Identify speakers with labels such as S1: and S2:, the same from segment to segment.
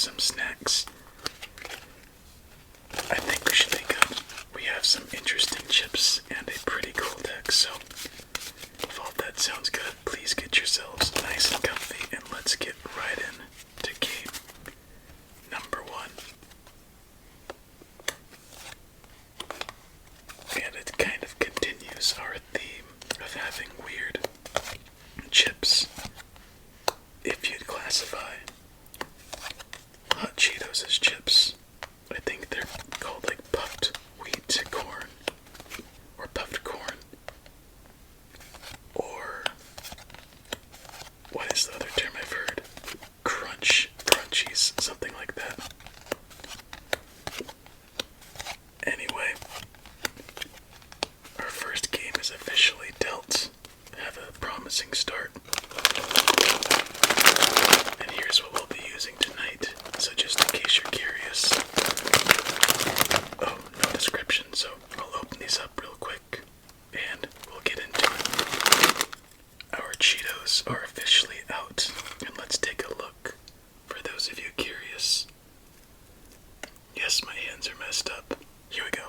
S1: some snacks. I think we should be good. We have some interesting chips and a pretty cool deck, so if all that sounds good, please get yourselves nice and comfy and let's get right in to game number 1. And it kind of continues our theme of having weird chips. If you'd classify hot Cheetos as chips, I think they're called like puffed wheat corn, or puffed corn, or what is the other term I've heard? Crunchies, something like that. Anyway, our first game is officially dealt. Have a promising start. And here's what we'll be using tonight. So just in case you're curious. Oh, no description, so I'll open these up real quick and we'll get into it. Our Cheetos are officially out, and let's take a look for those of you curious. Yes, my hands are messed up. Here we go.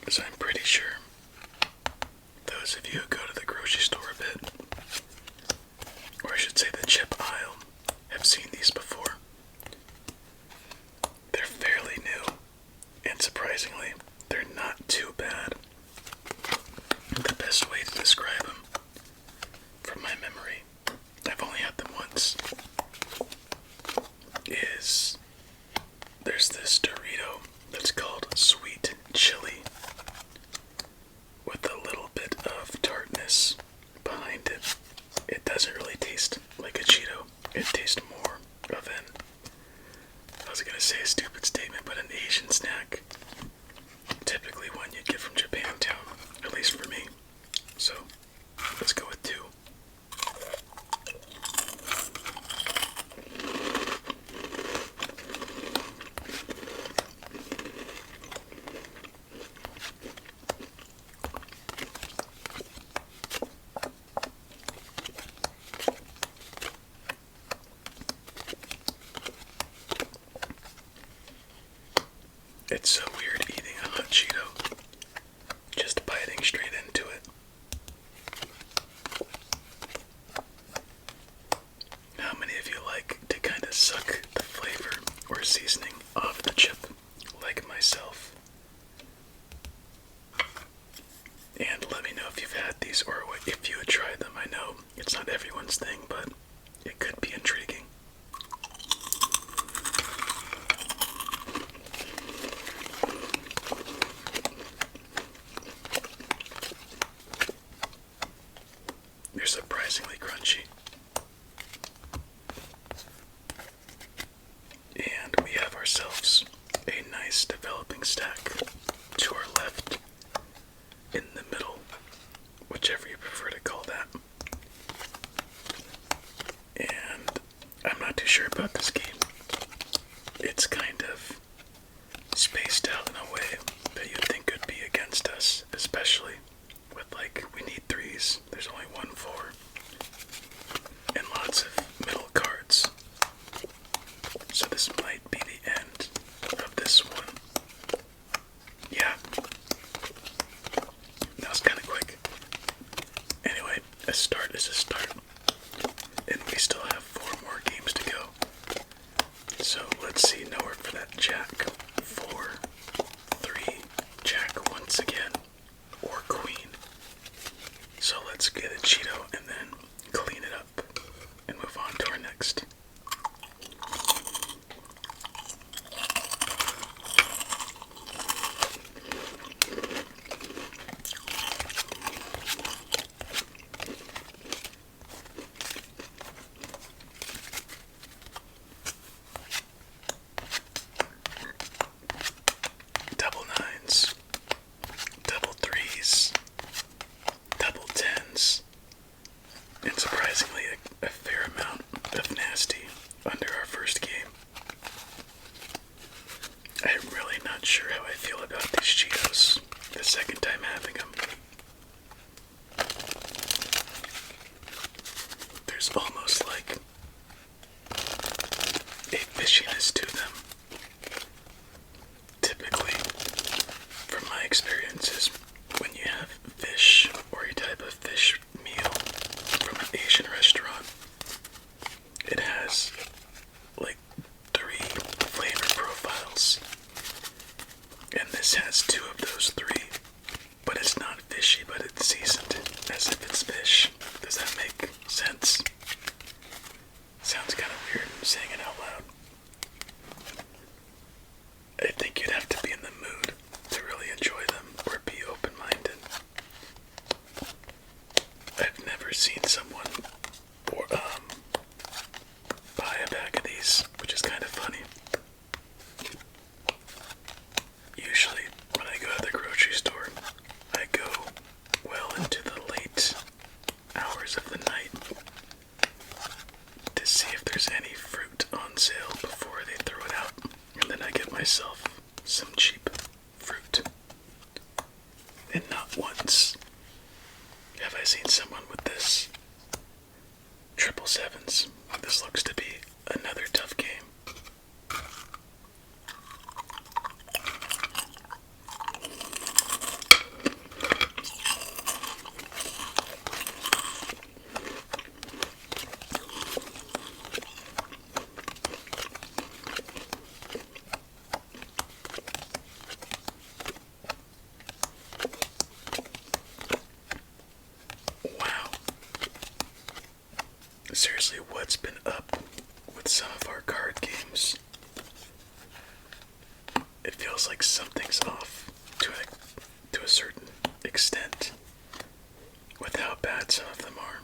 S1: So I'm pretty sure those of you who go to the grocery store a bit, or I should say the chip aisle, have seen these before. They're fairly new, and surprisingly, they're not too bad. The best way to describe them, from my memory, I've only had them once, is there's this Dorito that's called sweet chili, with a little bit of tartness behind it. It doesn't really taste like a Cheeto. It tastes more of I was gonna say a stupid statement, but an Asian snack. Typically one you'd get from Japantown, at least for me. So, let's go with 2. It's so weird eating a hot Cheeto, just biting straight into it. How many of you like to kind of suck the flavor or seasoning off the chip, like myself? And let me know if you've had these or if you would try them. I know it's not everyone's thing, but it could be intriguing. They're surprisingly crunchy. And we have ourselves a nice developing stack to our left, in the middle, whichever you prefer to call that. And I'm not too sure about this game. It's kind of spaced out in a way that you'd think could be against us, especially with like, we need 3s, there's only 1 4, and lots of middle cards. So this might be the end of this one. Yeah. That was kind of quick. Anyway, a start is a start. And we still have 4 more games to go. So let's see, nowhere for that jack. 4, 3, jack once again, or queen. So let's get a Cheeto and then clean it up and move on to our next. not sure how I feel about these Cheetos the second time having them. There's almost like a fishiness to them. Typically, from my experiences, when you have fish or a type of fish meal from an Asian restaurant, it has like 3 flavor profiles. And this has 2 of those 3. But it's not fishy, but it's seasoned as if it's fish. Does that make sense? Sounds kind of weird saying it out loud. I think you'd have to be in the mood to really enjoy them or be open-minded. I've never seen someone or buy a bag of these, which is kind of funny. Usually, when I go to the grocery store, I go well into the late hours of the night to see if there's any fruit on sale before they throw it out, and then I get myself some cheap fruit. And not once have I seen someone with this 777s. This looks to be another tough game. Seriously, what's been up with some of our card games? It feels like something's off to a certain extent with how bad some of them are.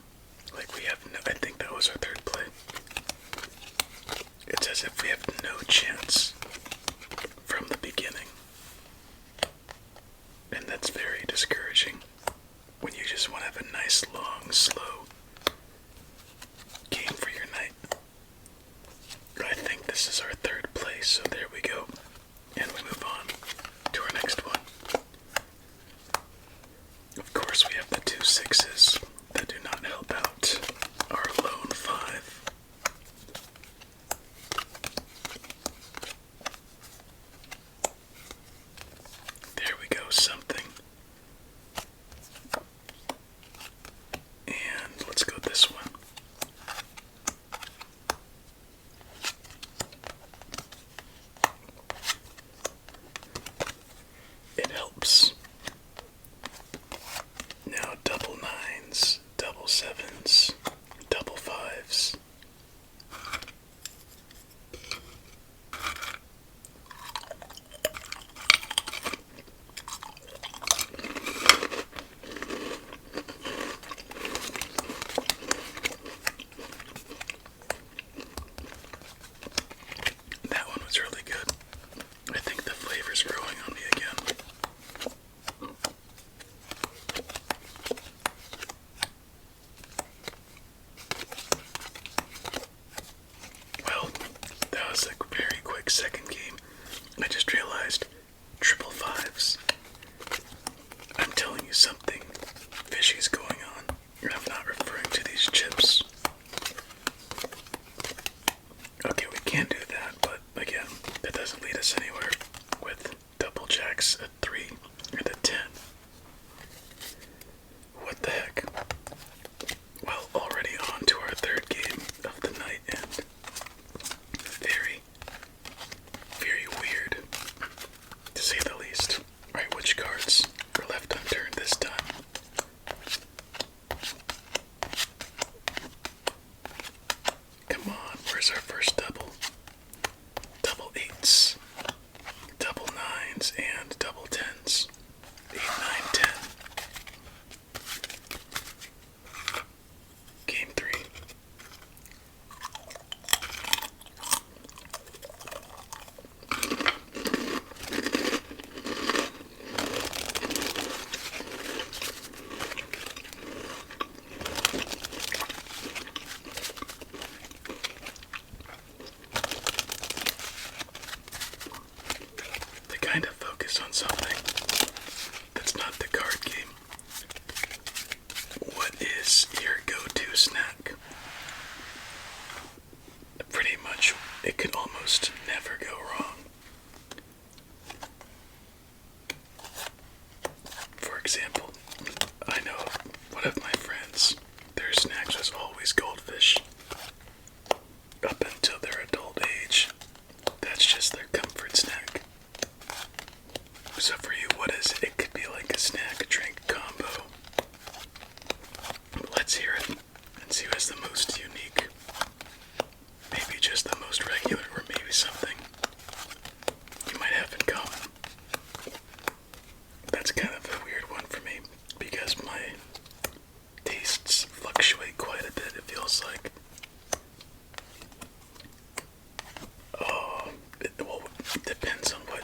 S1: Like we have no, I think that was our 3rd play. It's as if we have no chance from the beginning. And that's very discouraging when you just want to have a nice, long, slow game for your night. I think this is our 3rd place, so there we go. And we move on to our next one. Of course, we have the 2 6s that do not help out our lone 5. There we go, something. And let's go this one. It helps. Now double 9s, double 7s, double 5s. That one was really good. I think the flavor's growing on me again. Well, that was a very quick second game. I just realized 555s. I'm telling you something fishy's going on. And I'm not referring to these chips. Okay, we can do that, but again, that doesn't lead us anywhere with double jacks, a 3, and a 10. What the heck? Well, already on to our 3rd game of the night, and very, very weird, to say the least. Alright, which cards are left unturned this time? Come on, where's our first double? Double 8s, double 9s, and double 10s. focus on something that's not the card game. What is your go-to snack? Pretty much, it could almost never go wrong. For example, I know one of my friends, their snacks was always goldfish. Up until their adult age, that's just their comfort snack. So for you, what is it? It could be like a snack drink combo. Let's hear it and see who has the most unique. Maybe just the most regular, or maybe something you might have in common. That's kind of a weird one for me because my tastes fluctuate quite a bit, it feels like. Well, it depends on what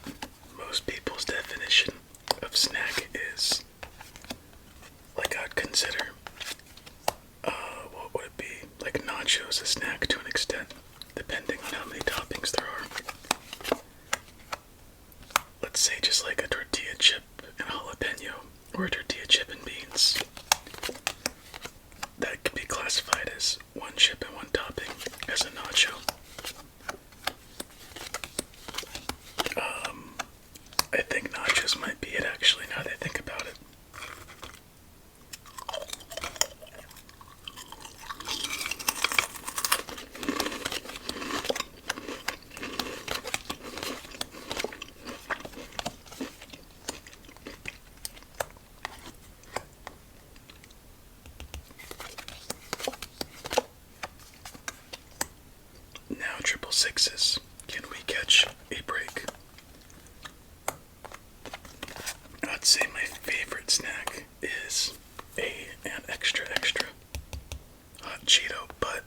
S1: most people's definition of snack is. Like, I'd consider, what would it be? Like nachos a snack to an extent, depending on how many toppings there are. Let's say just like a tortilla chip and jalapeno, or a tortilla chip and beans. That could be classified as one chip and one topping as a nacho. I think nachos might be it actually, now that I think about it. Now triple sixes. Can we catch a break? I'd say my favorite snack is an extra hot Cheeto, but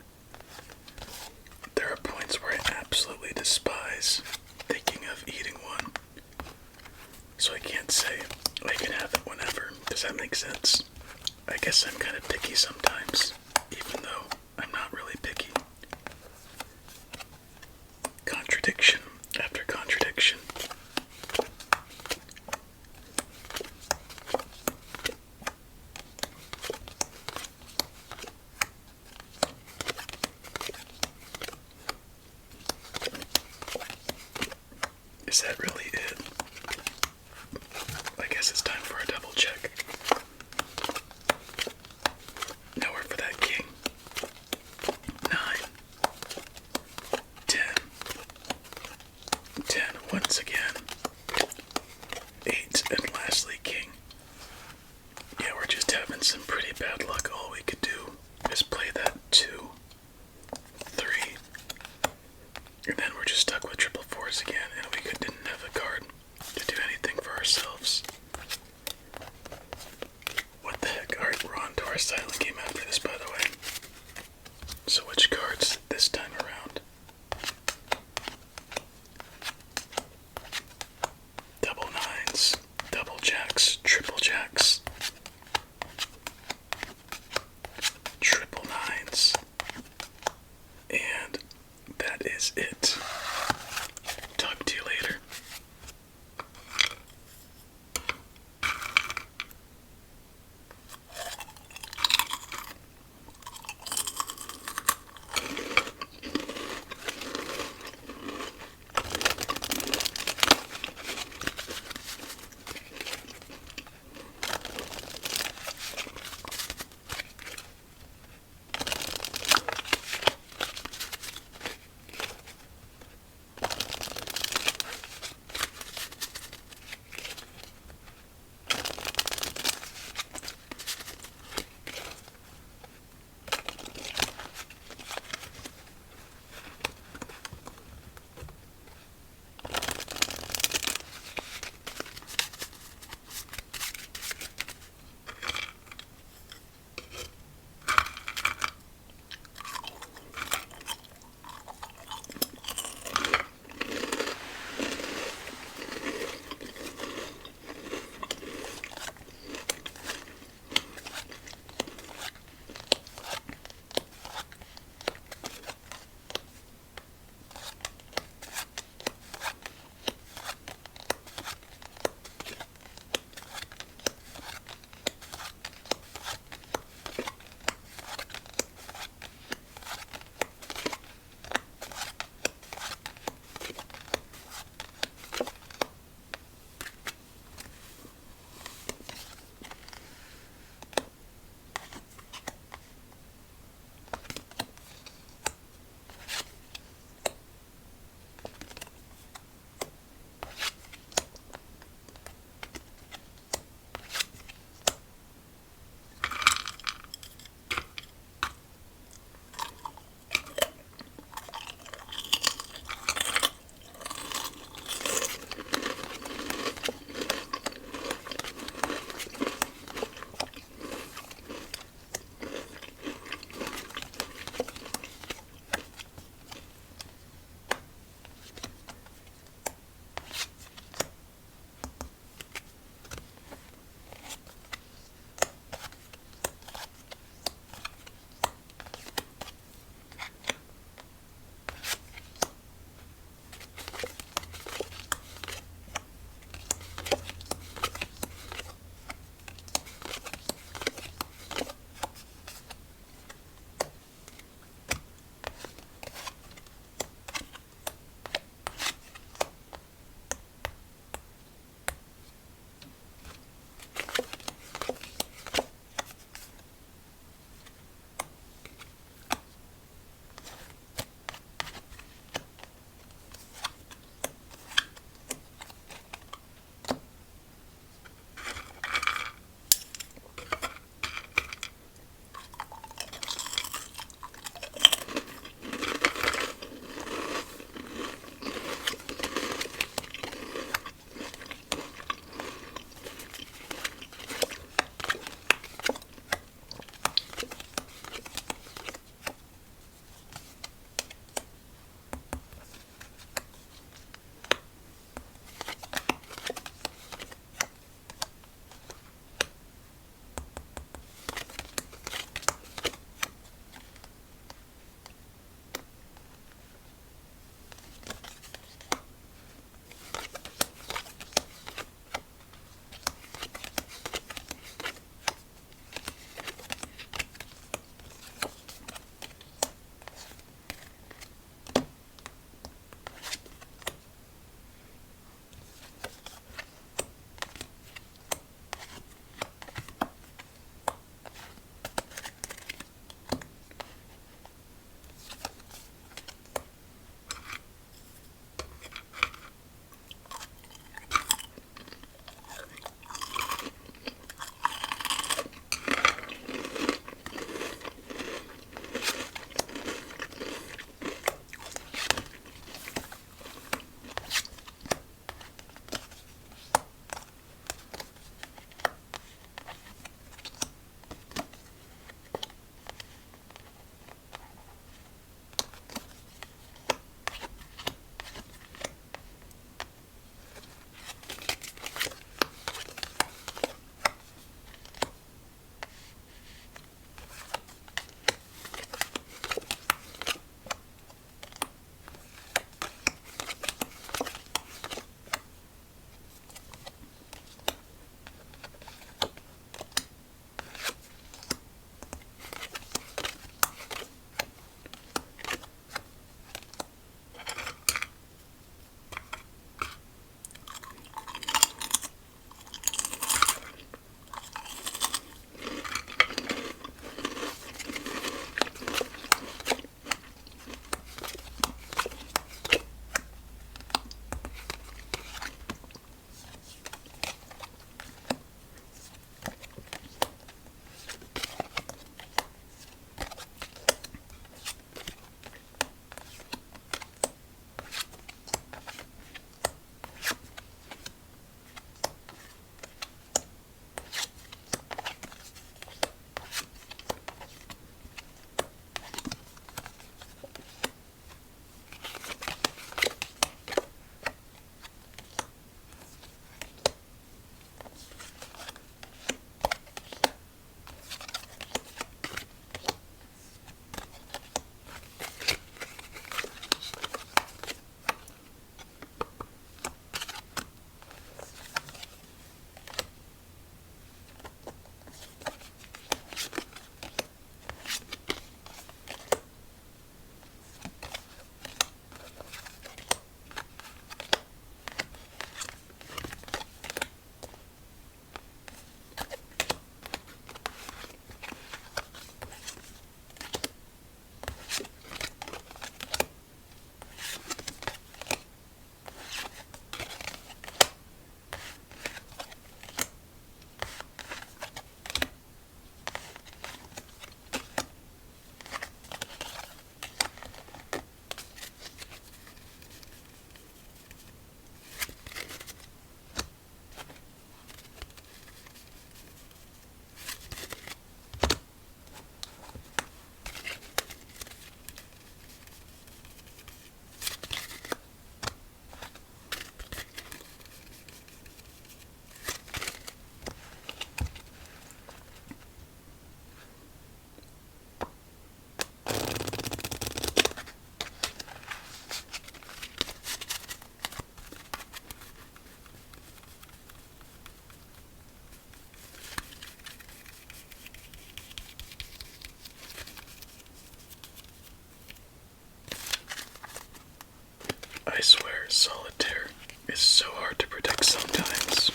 S1: there are points where I absolutely despise thinking of eating one. So I can't say I can have it whenever. Does that make sense? I guess I'm kind of picky sometimes, even though I'm not really picky. Contradiction after contradiction. Is that really it? I guess it's time for a double check. Nowhere for that king. 9, 10, 10 once again. 8, and lastly king. Yeah, we're just having some pretty bad luck. All we could do is play that 2, 3, and then we're just stuck with triple fours again, and we didn't have a card to do anything for ourselves. What the heck? Alright, we're on to our silent game after this, by the way. So which cards this time around? I swear, Solitaire is so hard to predict sometimes.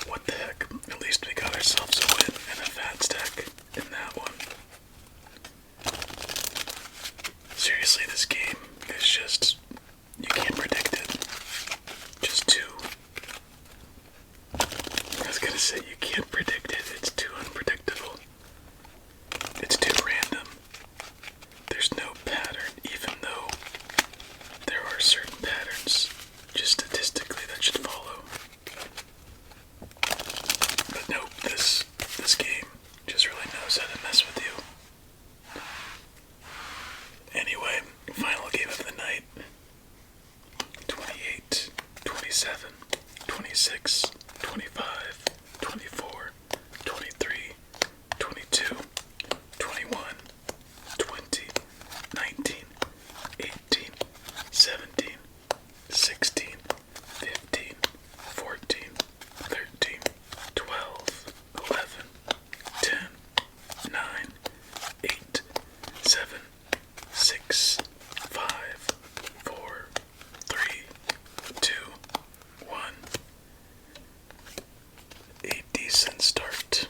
S1: What the heck? At least we got ourselves a win and a fat stack in that one. Seriously, this game is just, you can't predict it. Just too, I was gonna say you can't predict it, it's too unpredictable. It's too random. There's no pattern, even though there are certain patterns, just statistically, that should follow. But nope, this game just really knows how to mess with you. Anyway, final game of the night. 28, 27, 26, 25, 24, 23, 22, 21, 20, 19, 18, 17, 16, 15, 14, 13, 12, 11, 10, 9, 8, 7, 6, 5, 4, 3, 2, 1. A decent start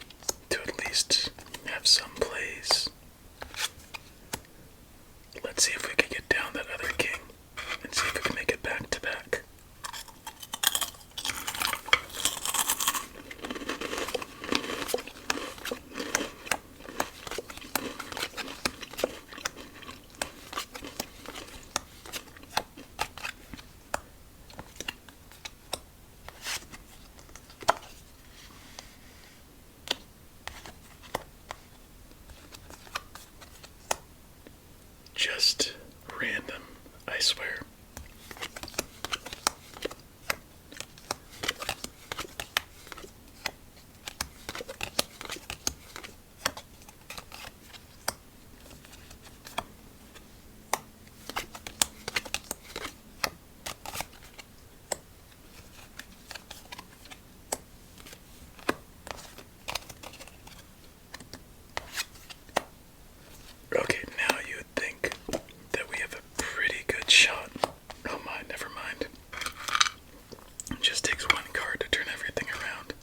S1: to at least have some plays. Let's see if we can get down that other king and see if we can make it back to back. Just random, I swear. Okay, now you'd think that we have a pretty good shot. Oh my, never mind. It just takes one card to turn everything around.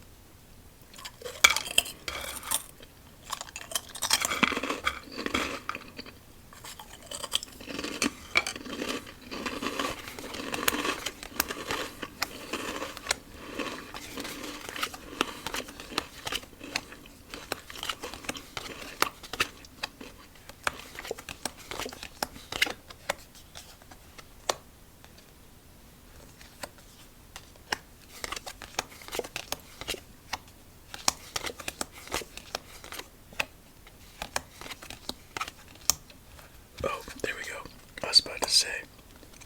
S1: Oh, there we go. I was about to say,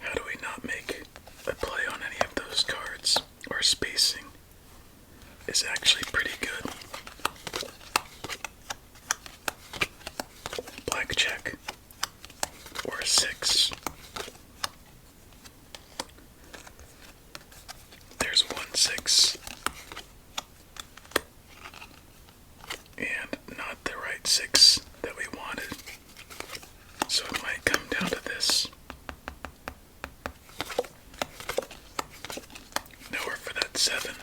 S1: how do we not make a play on any of those cards? Our spacing is actually pretty good. Blackjack, or a 6. There's 1 6. And not the right 6 that we wanted. So it might come down to this. Nowhere for that 7.